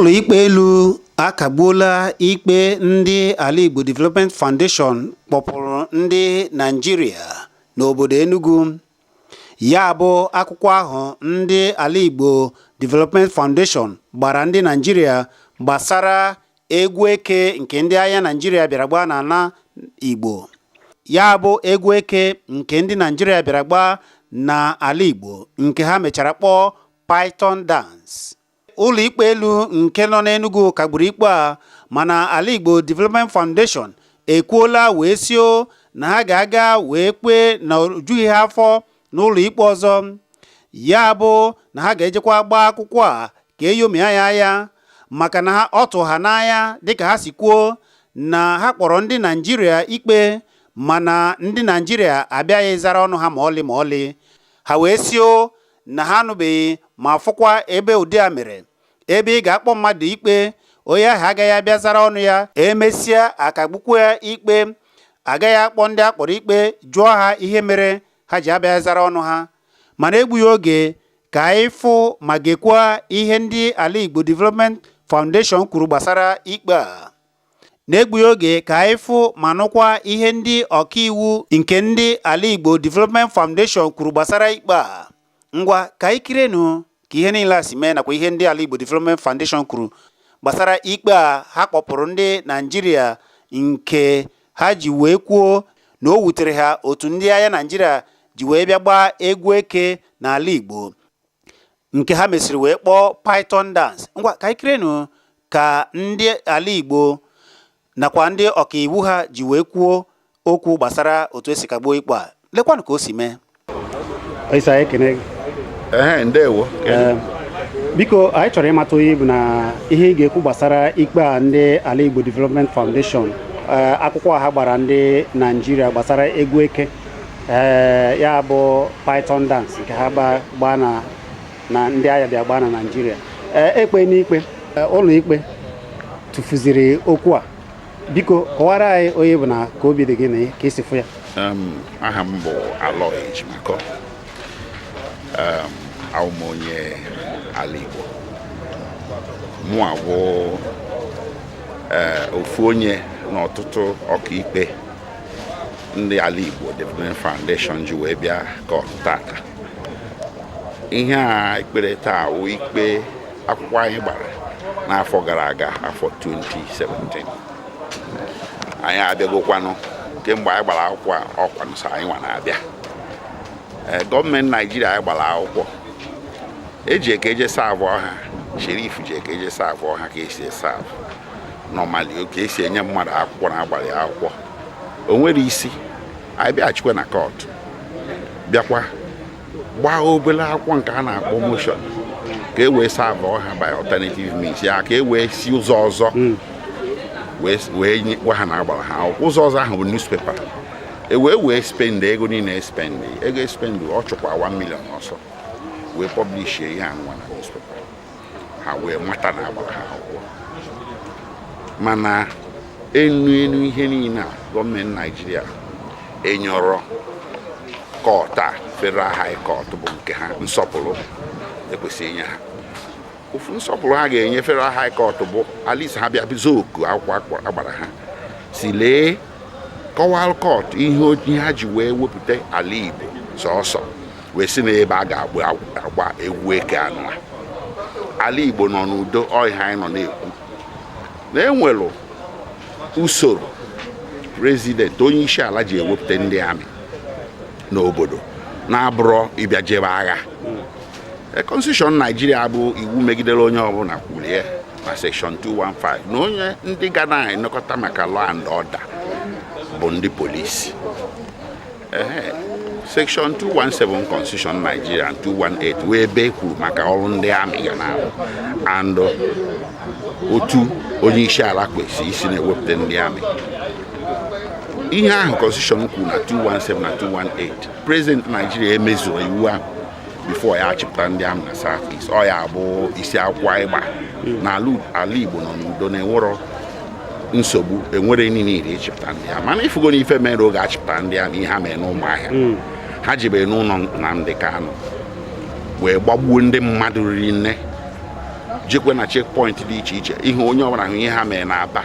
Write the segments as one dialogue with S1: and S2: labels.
S1: ụlọ ikpe elu akagbuola ikpe ndị Ala Igbo Development Foundation kpọpụrụ ndị Nigeria n'obodo Enugu. Ya bụ akwụkwọ ahụ ndị Ala Igbo Development Foundation gbara ndị Nigeria gbasara egwu eke nke ndị agha Nigeria bịara gbaa n'ala Igbo. Ya bụ egwu eke nke ndị Nigeria bịara gbaa n'ala Igbo nke ha mechara kpọọ Python Dance. Ụlọ ikpe elu nke nọ n'Enugu kagburu ikpe a, mana Ala Igbo Development Foundation ekwuola wee sio na ha ga-aga wee kpee na ojughị ha afọ n'ụlọ ikpe ọzọ. Ya bụ na ha ga-ejekwa gbaa akwụkwọ a ka eyomia ya anya maka na ọ tụ ha n'anya dịka ha si kwuo na ha kpọrọ ndị Nigeria ikpe, mana ndị Nigeria abịaghị zara ọnụ ha ma ọlị. Ha wee sio na ha anụbeghị ma fụkwa ebe ụdị a mere. Ebe ị ga-akpọ mmadụ ikpe, onye ahụ agaghị abịa zara ọnụ ya, emesịa akagbukwa ya ikpe, agaghị akpọ ndị akpọrọ ikpe jụọ ha ihe mere ha ji abịa zara ọnụ ha. Mana egbughị oge ka anyị fụ ma gekwa ihe ndị Ala Igbo Development Foundation kwuru gbasara ikpe a. N'egbughị oge ka anyị fụ ma nụkwa ihe ndị ọkaiwu nke ndị Ala Igbo Development Foundation kwuru gbasara ikpe a. Ngwa ka anyị kirenu ka ihe niile a si mee nakwa ihe ndị Ala Igbo Development Foundation kwuru gbasara ikpe a ha kpọpụrụ ndị Nigeria nke ha ji wee kwuo na o wutere ha otu ndị agha Nigeria ji wee bịa gbaa egwu eke n'ala Igbo nke ha mesịrị wee kpọọ Python Dance. Ngwa ka anyị kirenu ka ndị Ala Igbo nakwa ndị ọkaiwu ha ji wee kwuo okwu gbasara otu esi kagbuo ikpe a. Lekwanụ ka o si mee.
S2: Ndewo.
S1: Biko anyị chọrọ ịmata onye bụ na ihe ị ga-ekwu gbasara ikpe a ndị Ala Igbo Development Foundation akwụkwọ ha gbara ndị Nigeria gbasara egwu eke ya bụ Python Dance nke ha gbaa na ndị agha bịa gbaa na Nigeria. Ekpe n'ikpe ụlọ ikpe tụfuziri okwu a. Biko kọwara anyị onye bụ na ka obi dị gị na ka esi fụ ya.
S2: Aha m bụ Aloy Ejemakor. Awụ m onye Ala Igbo. Mụ abụ ofu onye n'ọtụtụ ọkaikpe ndị Ala Igbo Development Foundation ji wee bịa kọọtụ tata. Ihe a ikpere taa wụ ikpe akwụkwọ anyị gbara n'afọ gara aga, afọ 2017. Anyị abịagokwanụ kemgbe anyị gbara akwụkwọ a ọkwanụ so anyị nwa na-abịa. Gọọmenti Nigeria anyị gbara akwụkwọ eji ekeje savụ ọha, sherif ji ekeje savụ ọha ka esi savụ nọmali ka esi enye mmadụ akwụkwọ na-agbara ya akwụkwọ. O nwere isi anyị bịachikwa na kọtụ bịakwa gbaa obere akwụkwọ nke a na-akpọ motion ka e wee savụ ọha by alternative means, ya ka e wee si ụzọ ọzọ wee gwa ha na-agbara ha akwụkwọ. Ụzọ ọzọ ahụ bụ newspaper. wee spend ego niile ego spend ọ chụkwa 1 million ọsọ wee publish ihe a nwa na newspaper ha wee mata na agbara ha akwụkwọ. Mana enu ihe niile a gọọmenti Nigeria enyọrọ kọta Federal High Court bụ nke ha nsọpụrụ ekwesịghị inye ha. Ofu nsọpụrụ ha ga-enye Federal High Court bụ at least ha bịa bizoku akwụkwọ agbara ha si lee kọwal kọt ihe ha ji wee wepụta Ala Igbo sọsọ wee si n'ebe a ga-agba egwu eke anụ. Ala Igbo nọ n'udo, ọhịa anyị nọ na-ekwu na enwere usoro prezident onye isi ala ji ewepụta ndị amị n'obodo na-abụrụ ịbịa jebe agha. Constitution Nigeria bụ iwu megidere onye ọbụla kwulie na section 215 na onye ndị ga na-enekọta maka law and order bụ ndị polisi. Section 217 Constitution Nigeria 218 wee ebe kwuru maka ọrụ ndị amị ga na-arụ and otu onye isi ala kwesịrị isi na-ewepụta ndị amị. Ihe ahụ Constitution kwuru na 217 na 218 President Nigeria emezuru iwu ahụ before ya achịpụta ndị amị na South East. Ọ ya bụ isi akwụkwọ ịgba na Ala Igbo nọ n'udo na enwero nsogbu, enwere niile echepụta ndị a. Mana ifugo n'ife mere oge achịpụta ndị a ihe ha mere n'ụmụahịa ha jibere n'ụlọ na ndị Kano wee gbagbuo ndị mmadụ riri nne jekwe na checkpoint dị iche iche ihe onye ọbụla hụ ihe ha mere na-aba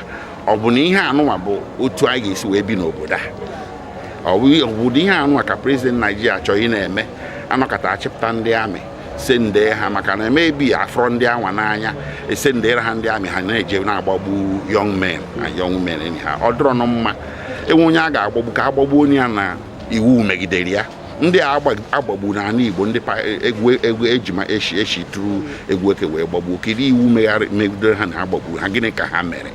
S2: ọ bụ na ihe anụnwa bụ otu anyị ga-esi wee bi n'obodo a ọ bụ ihe anụnwa ka prezident Naijiria chọrọ ị na-eme anọkọta achịpụta ndị amị sendee ha maka na emebi afọ ndị anwa n'anya esendere ha ndị amị ha na-eje na-agbagbu young men and young women enyi ha ọ dọrọ nụ mma enwe onye a ga-agbagbu ka agbagbu onye ya na iwu megidere ya ndị a agbagbu n'ala Igbo ndị egwu ejima eshi tụrụ egwu eke wee gbagbuo kedu iwu megidere ha na agbagbu ha gịnị ka ha mere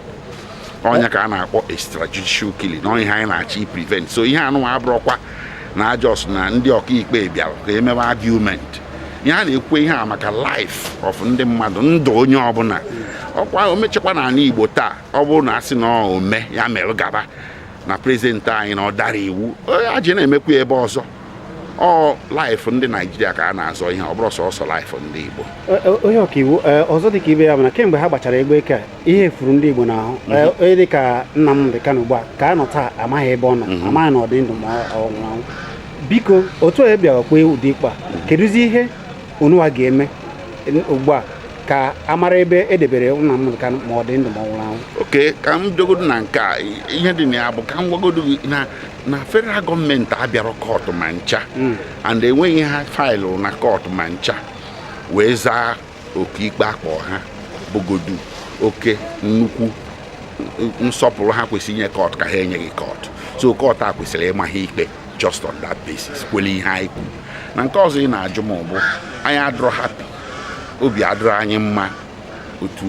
S2: onye ka a na-akpọ extrajudicial killing na onye anyị na-achọ prevent so ihe anụnwa abụrụkwa na ajọs na ndị ọkaikpe bịara ka emebe argument ihe a na-ekwe ihe a maka life of ndị mmadụ ndụ onye ọbụla ọkwa omechekwa n'ala Igbo taa ọ bụrụ na asị na ome ya mere gaba na prezidenti anyị na ọ dara iwu a ji na-emekwa ebe ọzọ ọ life ndị Naijiria ka a na-azọ ihe ọ bụrụ sọsọ life ndị Igbo
S1: onye ọkaiwu ọzọ dị ka ibe ya bụ na kemgbe ha gbachara egbe eke ihe furu ndị Igbo n'ahụ onye dị ka Nnamdị Kanụ ugbu a ka a nọ taa amaghị ebe ọ nọ amaghị na ọ dị ndụ ma ọ nwụrụ anwụ biko otu onye bịara kpee ụdị ikpe a kedụzi ihe onuwa ga-eme ugbu a ka a mara ebe edebere Nnamdị Kanụ ma ọ dị ndụ ma ọ nwụrụ anwụ
S2: oke ka m dogodo na nke a ihe dị na ya bụ ka m gwagodo na federal gọọmenti abịara kọtụ ma ncha and enweghị ha faịlụ na kọtụ ma ncha wee zaa ọkaikpe akpọ ha bogodu oke nnukwu nsọpụrụ ha kwesịrị inye kọtụ ka ha enyeghị kọtụ so kọtụ a kwesịrị ịma ha ikpe just on that basis kwele ihe anyị kwuru na nke ọzọ ị na-ajụ m bụ anyị adọrọ happy obi adọrọ anyị mma otu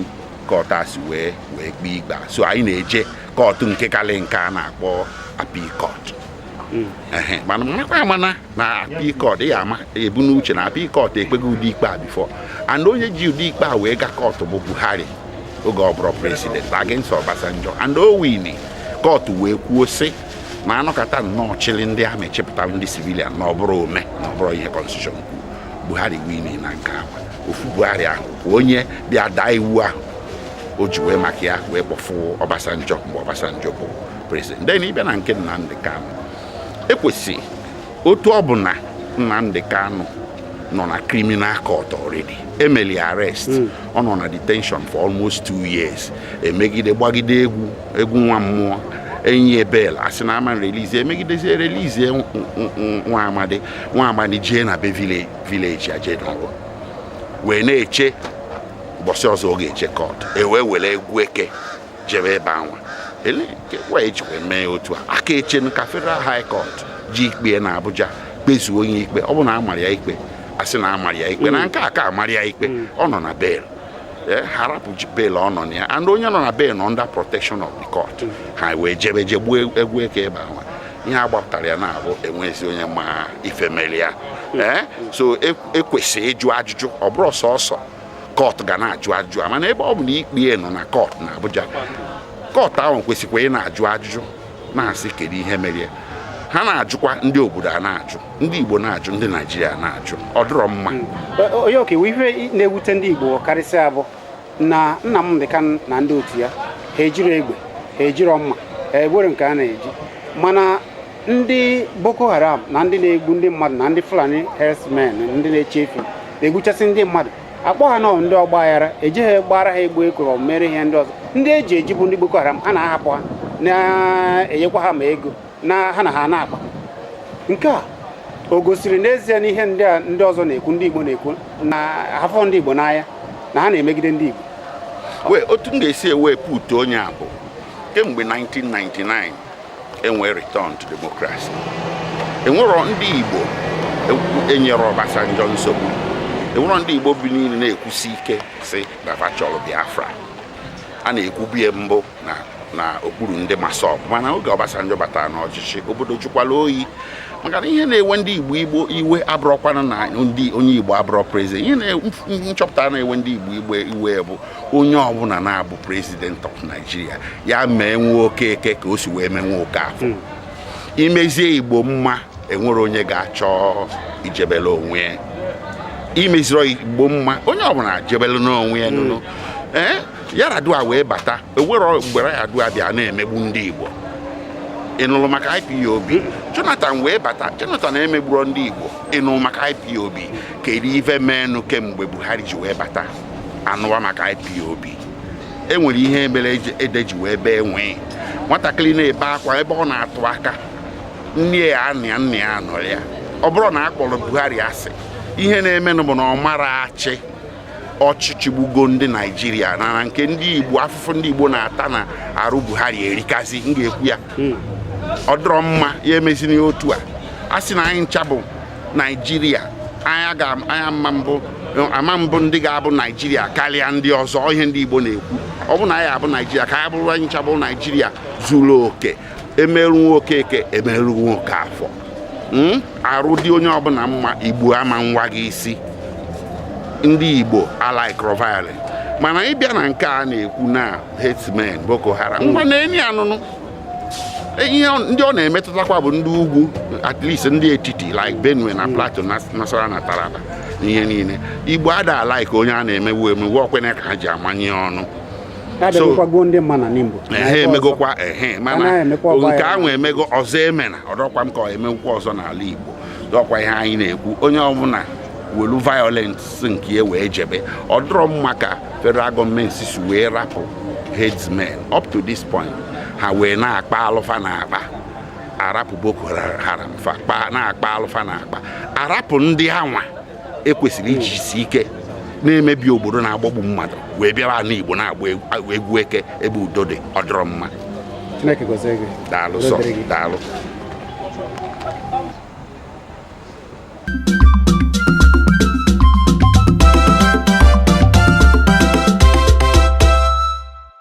S2: kọtụ a si wee kpee ikpe so anyị na-eje kọtụ nke kalị nke a na-akpọ appeal court mana makwa amana na appeal court ya ama ebu n'uche na appeal court ekpego ụdị ikpe a before and onye ji ụdị ikpe a wee ga kọtụ bụ Buhari oge ọ bụrụ president against Obasanjo and o wini kọtụ wee kwuo sị na anọkọta nnọọ chịrị ndị amị chịpụta ndị civilian na ọ bụrụ ome na ọ bụrụ ihe constitution kwuru Buhari wini na nke ahụ ofu Buhari ahụ onye bịa daa iwu ahụ o ji wee maka ya wee kpọfụ Obasanjo mgbe Obasanjo bụ president then ịbịa na nke Nnamdị Kanụ ekwesị otu ọ bụ na Nnamdị Kanụ nọ na criminal court already emeli arrest ọ nọ na detention for almost 2 years emegide gbagide egwu nwa mmụọ enyi bel asị na ama release emegidezie release nwa amadi jee na be village aje n'ọrụ wee na-eche ụbọchị ọzọ ọ ga-eche court wee were egwu eke jebe ebe anwa wee jikwe mee otu a aka eche ka Federal High Court ji ikpe na Abuja kpezuo onye ikpe ọ bụ na amara ya ikpe asị na amara ya ikpe na nke a ka amara ya ikpe ọ nọ na bail harapụ bail ọ nọ na ya and onye nọ na bail nọ under protection of the court ha wee jebe gbuo egwu eke ebe anwa ihe agbapụtara ya na-abụ enwezi onye ma ife mere ya so ekwesịrị ịjụ ajụjụ ọ bụrụ sọsọ court ga na-ajụ ajụjụ mana ebe ọ bụ na ikpe nọ na court na Abuja kọtụ ahụ kwesịkwa ị na-ajụ ajụjụ na-asị kedu ihe mere ha na-ajụkwa ndị obodo a na-ajụ ndị Igbo na-ajụ ndị Naijiria na-ajụ ọ dịrọ mma
S1: onye ọkaiwu ihe na-ewute ndị Igbo karịsịa bụ na Nnamdị Kanụ na ndị otu ya ha ejiri egbe ha ejiri mma ha egbere nke a na-eji mana ndị Boko Haram na ndị na-egbu ndị mmadụ na ndị Fulani herdsmen ndị na-eche efi na-egbuchasị ndị mmadụ akpọ ha nọ ndị ọgba aghara ejighị gbara ha egbe ekworo mere ihe ndị ọzọ ndị eji eji bụ ndị Boko Haram ha na-ahapụ ha na-enyekwa ha ma ego na ha na ha na-akpa nke a o gosiri n'ezie na ihe ndị ọzọ na-ekwu ndị Igbo na-ekwu na afọ ndị Igbo n'anya na ha na-emegide ndị Igbo
S2: otu m ga-esi ewepụ uto onye a bụ kemgbe 1999 enwee return to democracy enwero ndị Igbo enyere Obasanjo nsogbu enwero ndị Igbo bi niile na-ekwusi ike si na chọrọ Biafra a na-ekwubie mbụ na okpuru ndị masọb mana oge Obasanjo batara n'ọchịchị obodo jụkwala oyi maka na ihe na-ewe ndị Igbo iwe abụrọkwana na ndị onye Igbo abụrọ prezident ihe nchọpụta na-ewe ndị Igbo iwe bụ onye ọbụla na-abụ president of Nigeria ya mee nwe Okeke ka o si wee mee nwe Okafọ imezie Igbo mma enwere onye ga-achọ ijebele onwe ya imeziri Igbo mma onye ọbụla jebele n'onwe ya nụnụ Yaradua wee bata ewere mgbere Yaradua bịa na-emegbu ndị Igbo ịnụrụ maka IPOB Jonathan wee bata Jonathan emegburu ndị Igbo ịnụrụ maka IPOB kedu ife menụ kemgbe Buhari ji wee bata anụwa maka IPOB. Enwere ihe mere edeji wee bee nwee nwatakịrị na-ebe akwa ebe ọ na-atụ aka nne ya nọ ya. Ọ bụrụ na a kpọrọ Buhari asị, ihe na-emenụ bụ na ọ mara achị ọchịchị gbugo ndị Naijiria na nke ndị Igbo, afụfụ ndị Igbo na-ata na arụ Buhari erikazi. M ga-ekwu ya, ọ dọrọ mma ya emezini otu a sị na anyị ncha bụ Naijiria, ama mbụ ndị ga-abụ Naijiria karịa ndị ọzọ. Ihe ndị Igbo na-ekwu, ọ bụ na anyị abụ Naijiria ka anyị bụrụ anyị ncha bụ Naijiria zuru oke, emerụ nwoke eke emerụ nwoke afọ. Arụ dị onye ọbụla mma, Igbo ama nwa gị isi. Ndị Igbo alaikro violence, mana ịbịa na nke a na-ekwu na herdsmen Boko Haram, ngwa na-enye anụnụ ihe ndị ọ na-emetụtakwa bụ ndị ugwu, at least ndị etiti like Benue na Plateau, Nasarawa na Taraba. Ihe niile Igbo ada alaik onye a na-emewu okwene ka ha ji amanye ọnụ. Ha emegokwa mana nke ahụ emego ọzọ emena, ọdọkwa m ka ọ emekwa ọzọ n'ala Igbo. Dọkwa ihe anyị na-ekwu, onye ọbụla welu violence nke ya wee jebe. Ọ dọrọ mma ka federal gọọmenti si wee rapụ headsmen up to this point. Ha wee na-akpa alụfa na-akpa, arapụ Boko Haram na-akpa alụfa na-akpa, arapụ ndị ha nwa ekwesịrị ijisi ike na-emebi obodo na-agbagbu mmadụ wee bịara n'Igbo na-agba egwu eke ebe udo dị. Ọ dọrọ mma.
S1: Chineke gozie gị.
S2: Daalụ.